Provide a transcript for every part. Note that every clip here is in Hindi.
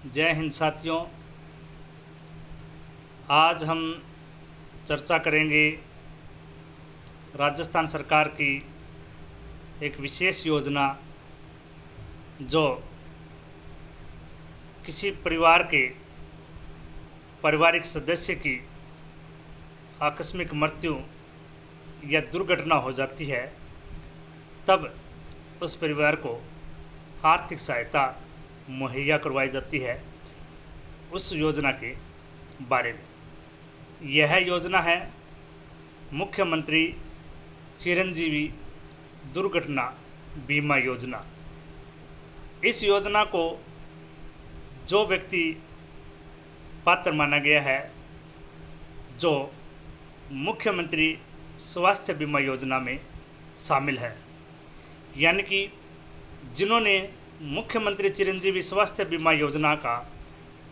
जय हिंद साथियों। आज हम चर्चा करेंगे राजस्थान सरकार की एक विशेष योजना जो किसी परिवार के पारिवारिक सदस्य की आकस्मिक मृत्यु या दुर्घटना हो जाती है, तब उस परिवार को आर्थिक सहायता मुहैया करवाई जाती है। उस योजना के बारे में यह योजना है मुख्यमंत्री चिरंजीवी दुर्घटना बीमा योजना। इस योजना को जो व्यक्ति पात्र माना गया है, जो मुख्यमंत्री स्वास्थ्य बीमा योजना में शामिल है, यानी कि जिन्होंने मुख्यमंत्री चिरंजीवी स्वास्थ्य बीमा योजना का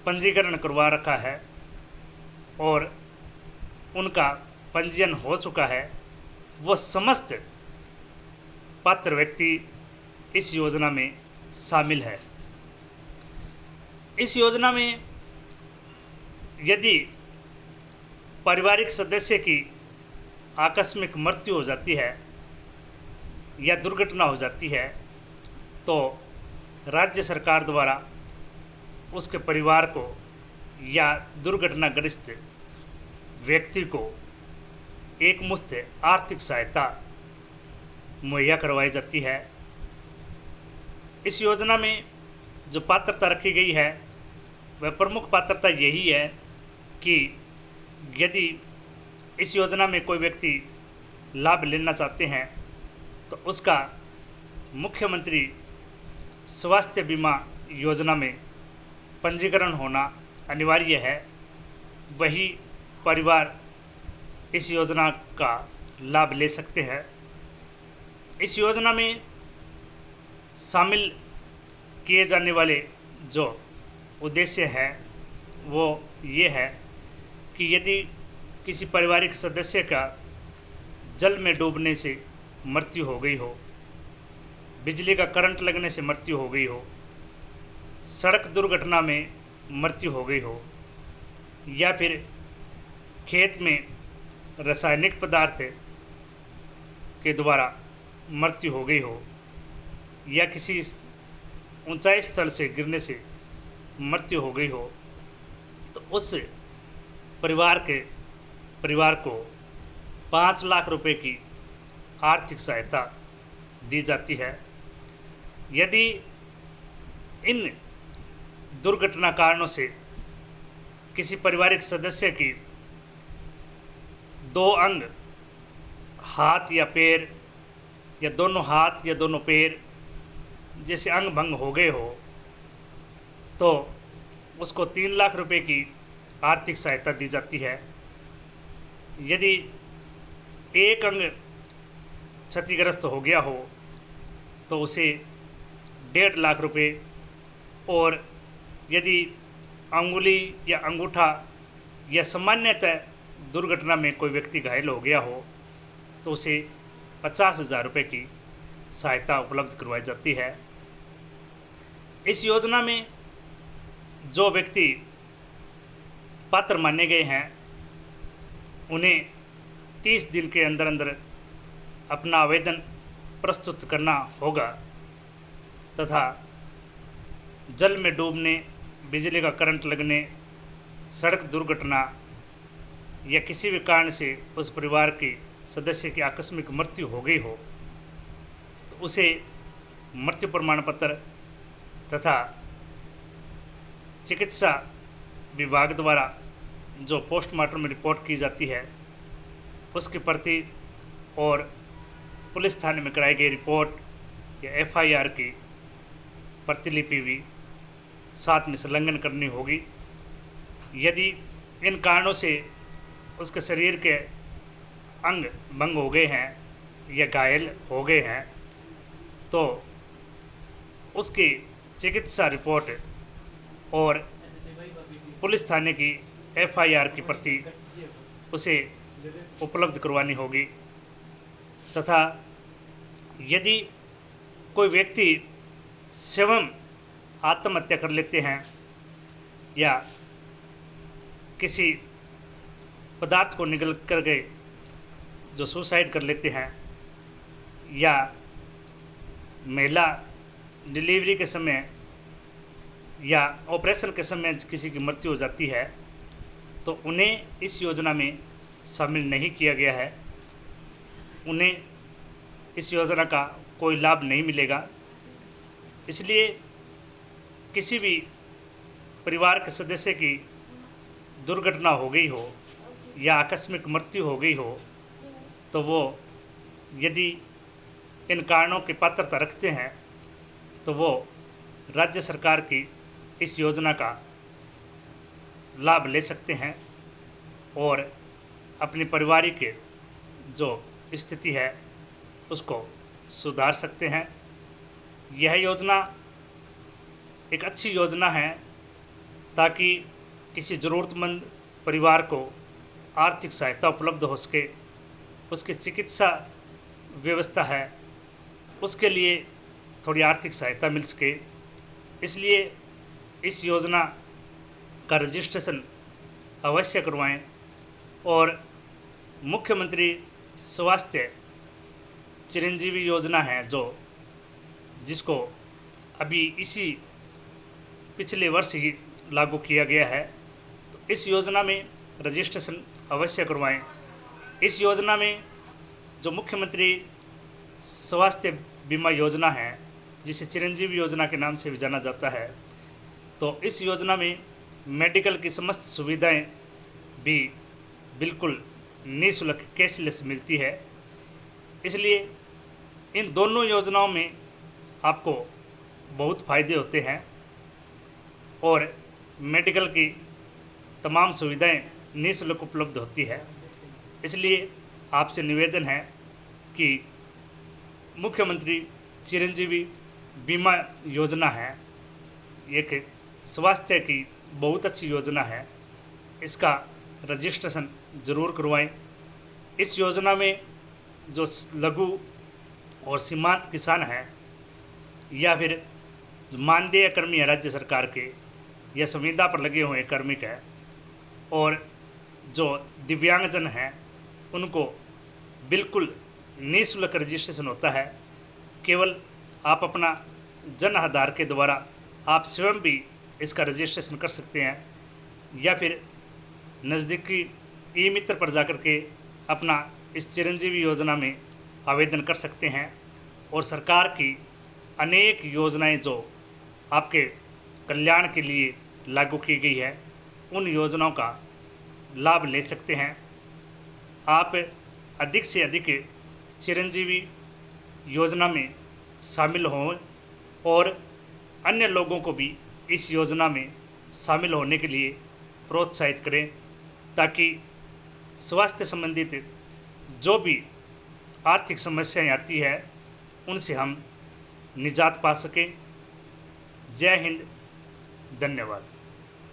पंजीकरण करवा रखा है और उनका पंजीयन हो चुका है, वो समस्त पात्र व्यक्ति इस योजना में शामिल है। इस योजना में यदि पारिवारिक सदस्य की आकस्मिक मृत्यु हो जाती है या दुर्घटना हो जाती है, तो राज्य सरकार द्वारा उसके परिवार को या दुर्घटनाग्रस्त व्यक्ति को एकमुश्त आर्थिक सहायता मुहैया करवाई जाती है। इस योजना में जो पात्रता रखी गई है, वह प्रमुख पात्रता यही है कि यदि इस योजना में कोई व्यक्ति लाभ लेना चाहते हैं तो उसका मुख्यमंत्री स्वास्थ्य बीमा योजना में पंजीकरण होना अनिवार्य है। वही परिवार इस योजना का लाभ ले सकते हैं। इस योजना में शामिल किए जाने वाले जो उद्देश्य है वो ये है कि यदि किसी पारिवारिक सदस्य का जल में डूबने से मृत्यु हो गई हो, बिजली का करंट लगने से मृत्यु हो गई हो, सड़क दुर्घटना में मृत्यु हो गई हो, या फिर खेत में रासायनिक पदार्थ के द्वारा मृत्यु हो गई हो, या किसी ऊंचाई स्थल से गिरने से मृत्यु हो गई हो, तो उस परिवार को 5 लाख रुपए की आर्थिक सहायता दी जाती है। यदि इन दुर्घटना कारणों से किसी पारिवारिक सदस्य की 2 अंग, हाथ या पैर या दोनों हाथ या दोनों पैर जैसे अंग भंग हो गए हो, तो उसको 3 लाख रुपए की आर्थिक सहायता दी जाती है। यदि एक अंग क्षतिग्रस्त हो गया हो तो उसे 1.5 लाख रुपए, और यदि अंगुली या अंगूठा या सामान्यतः दुर्घटना में कोई व्यक्ति घायल हो गया हो तो उसे 50,000 रुपये की सहायता उपलब्ध करवाई जाती है। इस योजना में जो व्यक्ति पात्र माने गए हैं, उन्हें 30 दिन के अंदर अंदर अपना आवेदन प्रस्तुत करना होगा तथा जल में डूबने, बिजली का करंट लगने, सड़क दुर्घटना या किसी भी कारण से उस परिवार के सदस्य की आकस्मिक मृत्यु हो गई हो तो उसे मृत्यु प्रमाण पत्र तथा चिकित्सा विभाग द्वारा जो पोस्टमार्टम रिपोर्ट की जाती है उसकी प्रति और पुलिस थाने में कराई गई रिपोर्ट या FIR की प्रतिलिपि भी साथ में संलग्न करनी होगी। यदि इन कारणों से उसके शरीर के अंग भंग हो गए हैं या घायल हो गए हैं तो उसकी चिकित्सा रिपोर्ट और पुलिस थाने की FIR की प्रति उसे उपलब्ध करवानी होगी। तथा यदि कोई व्यक्ति स्वयं आत्महत्या कर लेते हैं या किसी पदार्थ को निगल कर के जो सुसाइड कर लेते हैं, या महिला डिलीवरी के समय या ऑपरेशन के समय किसी की मृत्यु हो जाती है, तो उन्हें इस योजना में शामिल नहीं किया गया है। उन्हें इस योजना का कोई लाभ नहीं मिलेगा। इसलिए किसी भी परिवार के सदस्य की दुर्घटना हो गई हो या आकस्मिक मृत्यु हो गई हो, तो वो यदि इन कारणों की पात्रता रखते हैं तो वो राज्य सरकार की इस योजना का लाभ ले सकते हैं और अपनी पारिवारिक जो स्थिति है उसको सुधार सकते हैं। यह योजना एक अच्छी योजना है ताकि किसी ज़रूरतमंद परिवार को आर्थिक सहायता उपलब्ध हो सके, उसकी चिकित्सा व्यवस्था है उसके लिए थोड़ी आर्थिक सहायता मिल सके। इसलिए इस योजना का रजिस्ट्रेशन अवश्य करवाएं और मुख्यमंत्री स्वास्थ्य चिरंजीवी योजना है जिसको अभी इसी पिछले वर्ष ही लागू किया गया है, तो इस योजना में रजिस्ट्रेशन अवश्य करवाएं। इस योजना में जो मुख्यमंत्री स्वास्थ्य बीमा योजना है, जिसे चिरंजीवी योजना के नाम से भी जाना जाता है, तो इस योजना में मेडिकल की समस्त सुविधाएं भी बिल्कुल निःशुल्क कैशलेस मिलती है। इसलिए इन दोनों योजनाओं में आपको बहुत फ़ायदे होते हैं और मेडिकल की तमाम सुविधाएं निःशुल्क उपलब्ध होती है। इसलिए आपसे निवेदन है कि मुख्यमंत्री चिरंजीवी बीमा योजना है, एक स्वास्थ्य की बहुत अच्छी योजना है, इसका रजिस्ट्रेशन ज़रूर करवाएं। इस योजना में जो लघु और सीमांत किसान हैं या फिर जो मानदेय कर्मी हैं राज्य सरकार के या संविदा पर लगे हुए कार्मिक हैं और जो दिव्यांगजन हैं, उनको बिल्कुल निःशुल्क रजिस्ट्रेशन होता है। केवल आप अपना जन आधार के द्वारा आप स्वयं भी इसका रजिस्ट्रेशन कर सकते हैं या फिर नज़दीकी ई मित्र पर जाकर के अपना इस चिरंजीवी योजना में आवेदन कर सकते हैं और सरकार की अनेक योजनाएं जो आपके कल्याण के लिए लागू की गई है, उन योजनाओं का लाभ ले सकते हैं। आप अधिक से अधिक चिरंजीवी योजना में शामिल हों और अन्य लोगों को भी इस योजना में शामिल होने के लिए प्रोत्साहित करें, ताकि स्वास्थ्य संबंधित जो भी आर्थिक समस्याएं आती है उनसे हम निजात पा सकें। जय हिंद, धन्यवाद।